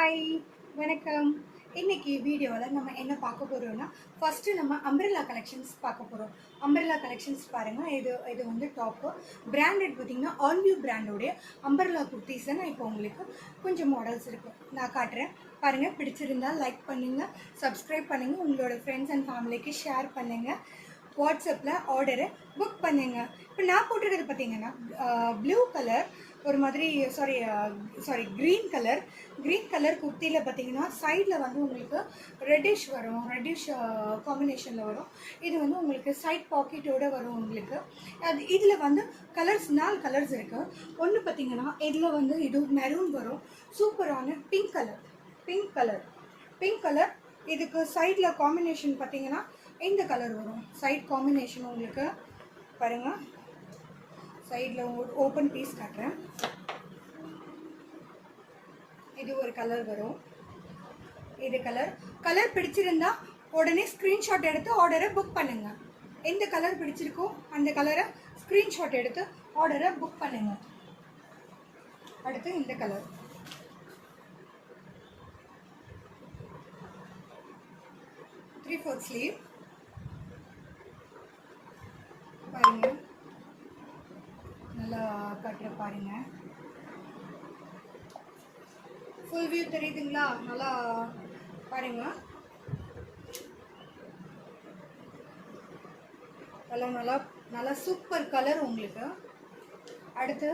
Hi, வணக்கம். இன்னைக்கு வீடியோவில் நம்ம என்ன பார்க்க போகிறோம்னா, ஃபஸ்ட்டு நம்ம அம்ப்ரெல்லா கலெக்ஷன்ஸ் பார்க்க போகிறோம். அம்ப்ரெல்லா கலெக்ஷன்ஸ் பாருங்கள். இது வந்து டாப்பு. பிராண்டட் பார்த்திங்கன்னா ஆல்வியூ பிராண்டோடைய அம்ப்ரெல்லா குர்த்திஸை நான் இப்போ உங்களுக்கு கொஞ்சம் மாடல்ஸ் இருக்குது நான் காட்டுறேன். பாருங்கள், பிடிச்சிருந்தால் லைக் பண்ணுங்கள், சப்ஸ்கிரைப் பண்ணுங்கள், உங்களோட ஃப்ரெண்ட்ஸ் அண்ட் ஃபேமிலிக்கு ஷேர் பண்ணுங்கள், வாட்ஸ்அப்பில் ஆர்டரை புக் பண்ணுங்க. இப்போ நான் போட்டிருக்கிறது பார்த்தீங்கன்னா ப்ளூ கலர் ஒரு மாதிரி க்ரீன் கலர் குர்த்தியில் பார்த்தீங்கன்னா சைடில் வந்து உங்களுக்கு ரெட்டிஷ் வரும், ரெட்டிஷ் காம்பினேஷனில் வரும். இது வந்து உங்களுக்கு சைட் பாக்கெட்டோடு வரும் உங்களுக்கு. இதில் வந்து கலர்ஸ் 4 கலர்ஸ் இருக்குது. ஒன்று பார்த்தீங்கன்னா இதில் வந்து இது மெரூன் வரும், சூப்பரான பிங்க் கலர். இதுக்கு சைடில் காம்பினேஷன் பார்த்தீங்கன்னா இந்த கலர் வரும். சைட் காம்பினேஷன் உங்களுக்கு பாருங்கள். சைடில் ஓப்பன் பீஸ் காட்டுறேன். இது ஒரு கலர் வரும். இது கலர் பிடிச்சிருந்தா உடனே ஸ்க்ரீன்ஷாட் எடுத்து ஆர்டரை புக் பண்ணுங்கள். எந்த கலர் பிடிச்சிருக்கோ அந்த கலரை ஸ்க்ரீன்ஷாட் எடுத்து ஆர்டரை புக் பண்ணுங்கள். அடுத்து இந்த கலர் 3/4 ஸ்லீவ் பாருங்க, நல்லா கட்டுற பாருங்க. ஃபுல் வியூ தெரியுதுங்களா? நல்லா பாருங்க. நல்லா சூப்பர் கலர் உங்களுக்கு. அடுத்து